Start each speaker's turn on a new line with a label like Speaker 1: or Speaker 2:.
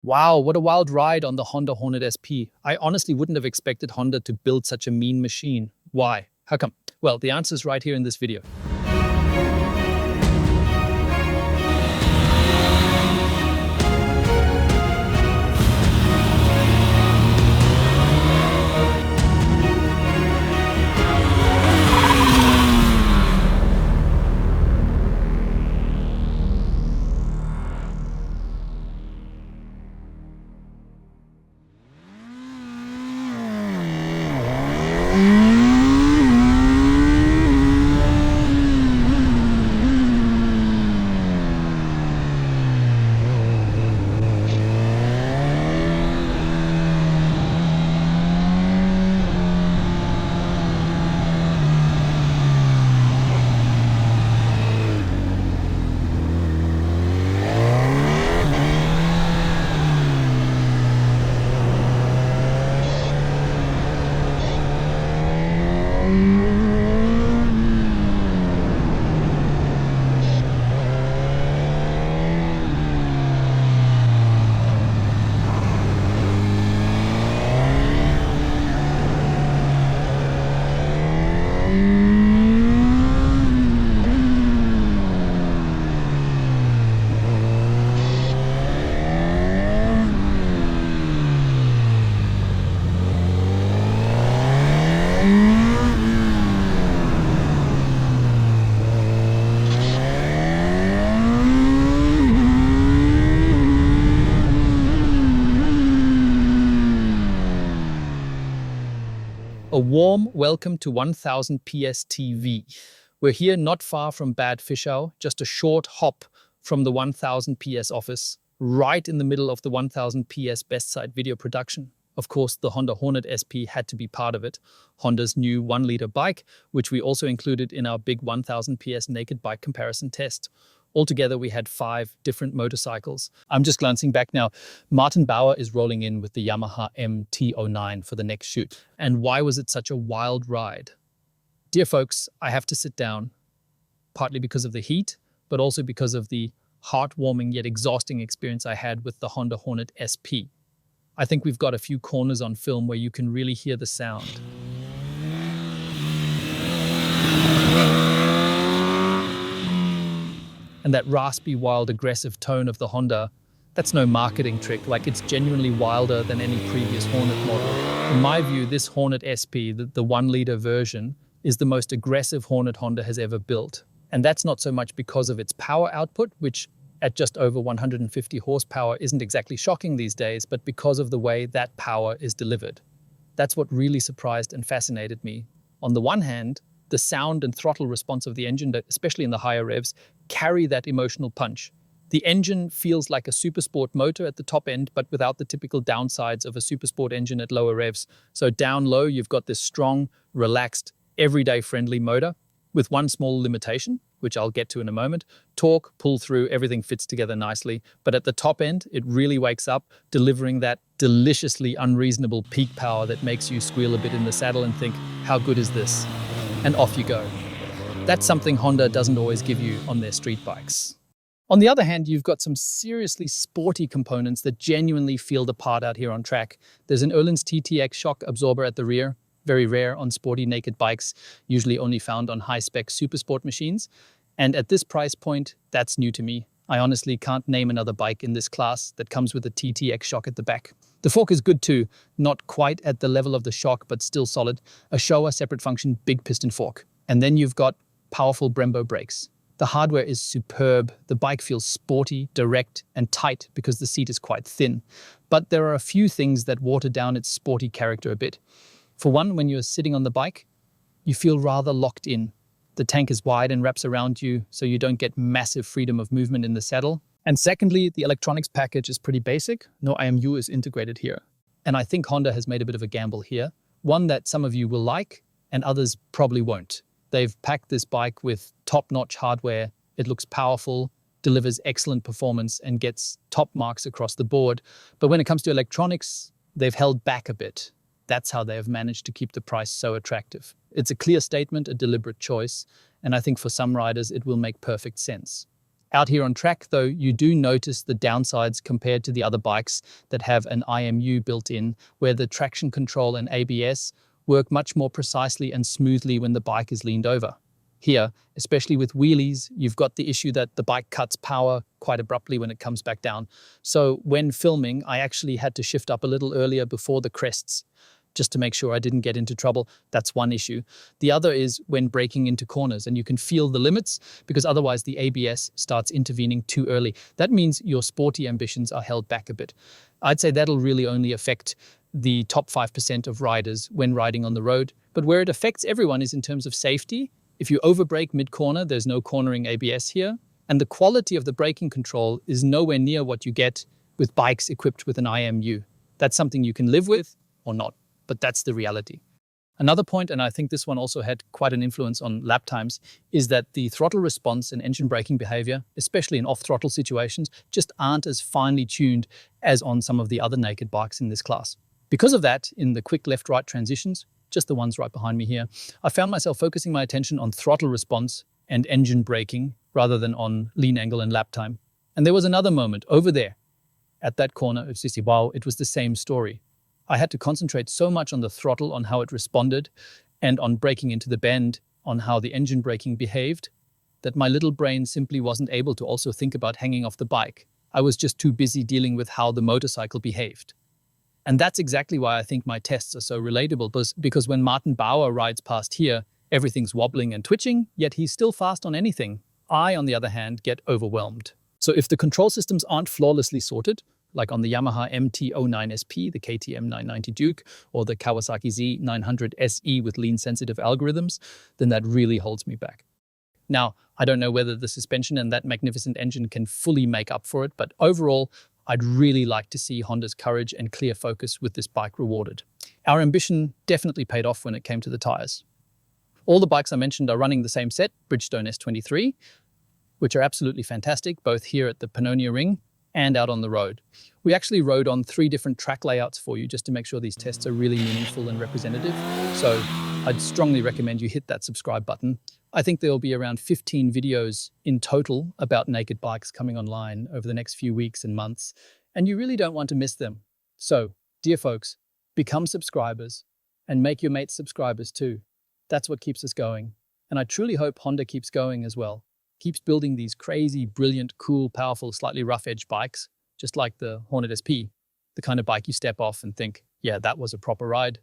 Speaker 1: Wow, what a wild ride on the Honda Hornet SP. I honestly wouldn't have expected Honda to build such a mean machine. Why? How come? Well, the answer's right here in this video. A warm welcome to 1000 PS TV. We're here not far from Bad Fischau, just a short hop from the 1000 PS office, right in the middle of the 1000 PS best side video production. Of course, the Honda Hornet SP had to be part of it, Honda's new 1-liter bike, which we also included in our big 1000 PS naked bike comparison test. Altogether, we had 5 different motorcycles. I'm just glancing back now. Martin Bauer is rolling in with the Yamaha MT-09 for the next shoot. And why was it such a wild ride? Dear folks, I have to sit down, partly because of the heat, but also because of the heartwarming yet exhausting experience I had with the Honda Hornet SP. I think we've got a few corners on film where you can really hear the sound. And that raspy, wild, aggressive tone of the Honda, that's no marketing trick. Like, it's genuinely wilder than any previous Hornet model. In my view, this Hornet SP, the 1-liter version, is the most aggressive Hornet Honda has ever built. And that's not so much because of its power output, which at just over 150 horsepower isn't exactly shocking these days, but because of the way that power is delivered. That's what really surprised and fascinated me. On the one hand, the sound and throttle response of the engine, especially in the higher revs, carry that emotional punch. The engine feels like a supersport motor at the top end, but without the typical downsides of a supersport engine at lower revs. So down low, you've got this strong, relaxed, everyday friendly motor with one small limitation, which I'll get to in a moment. Torque, pull through, everything fits together nicely. But at the top end, it really wakes up, delivering that deliciously unreasonable peak power that makes you squeal a bit in the saddle and think, how good is this? And off you go. That's something Honda doesn't always give you on their street bikes. On the other hand, you've got some seriously sporty components that genuinely feel the part out here on track. There's an Öhlins TTX shock absorber at the rear, very rare on sporty naked bikes, usually only found on high-spec supersport machines. And at this price point, that's new to me. I honestly can't name another bike in this class that comes with a TTX shock at the back. The fork is good too, not quite at the level of the shock, but still solid. A Showa separate function big piston fork. And then you've got powerful Brembo brakes. The hardware is superb. The bike feels sporty, direct, and tight because the seat is quite thin. But there are a few things that water down its sporty character a bit. For one, when you're sitting on the bike, you feel rather locked in. The tank is wide and wraps around you, so you don't get massive freedom of movement in the saddle. And secondly, the electronics package is pretty basic. No IMU is integrated here. And I think Honda has made a bit of a gamble here. One that some of you will like and others probably won't. They've packed this bike with top-notch hardware. It looks powerful, delivers excellent performance, and gets top marks across the board. But when it comes to electronics, they've held back a bit. That's how they have managed to keep the price so attractive. It's a clear statement, a deliberate choice, and I think for some riders it will make perfect sense. Out here on track, though, you do notice the downsides compared to the other bikes that have an IMU built in, where the traction control and ABS work much more precisely and smoothly when the bike is leaned over. Here, especially with wheelies, you've got the issue that the bike cuts power quite abruptly when it comes back down. So when filming, I actually had to shift up a little earlier before the crests, just to make sure I didn't get into trouble. That's one issue. The other is when braking into corners, and you can feel the limits because otherwise the ABS starts intervening too early. That means your sporty ambitions are held back a bit. I'd say that'll really only affect the top 5% of riders when riding on the road. But where it affects everyone is in terms of safety. If you overbrake mid-corner, there's no cornering ABS here. And the quality of the braking control is nowhere near what you get with bikes equipped with an IMU. That's something you can live with or not, but that's the reality. Another point, and I think this one also had quite an influence on lap times, is that the throttle response and engine braking behavior, especially in off-throttle situations, just aren't as finely tuned as on some of the other naked bikes in this class. Because of that, in the quick left-right transitions, just the ones right behind me here, I found myself focusing my attention on throttle response and engine braking rather than on lean angle and lap time. And there was another moment over there at that corner of Sissy. Wow, it was the same story. I had to concentrate so much on the throttle, on how it responded, and on braking into the bend, on how the engine braking behaved, that my little brain simply wasn't able to also think about hanging off the bike. I was just too busy dealing with how the motorcycle behaved. And that's exactly why I think my tests are so relatable, because when Martin Bauer rides past here, everything's wobbling and twitching, yet he's still fast on anything. I, on the other hand, get overwhelmed. So if the control systems aren't flawlessly sorted, like on the Yamaha MT-09 SP, the KTM 990 Duke, or the Kawasaki Z900 SE with lean-sensitive algorithms, then that really holds me back. Now, I don't know whether the suspension and that magnificent engine can fully make up for it, but overall, I'd really like to see Honda's courage and clear focus with this bike rewarded. Our ambition definitely paid off when it came to the tires. All the bikes I mentioned are running the same set, Bridgestone S23, which are absolutely fantastic, both here at the Pannonia Ring and out on the road. We actually rode on 3 different track layouts for you just to make sure these tests are really meaningful and representative. So I'd strongly recommend you hit that subscribe button. I think there will be around 15 videos in total about naked bikes coming online over the next few weeks and months, and you really don't want to miss them. So, dear folks, become subscribers and make your mates subscribers too. That's what keeps us going. And I truly hope Honda keeps going as well. Keeps building these crazy, brilliant, cool, powerful, slightly rough-edge bikes, just like the Hornet SP, the kind of bike you step off and think, yeah, that was a proper ride.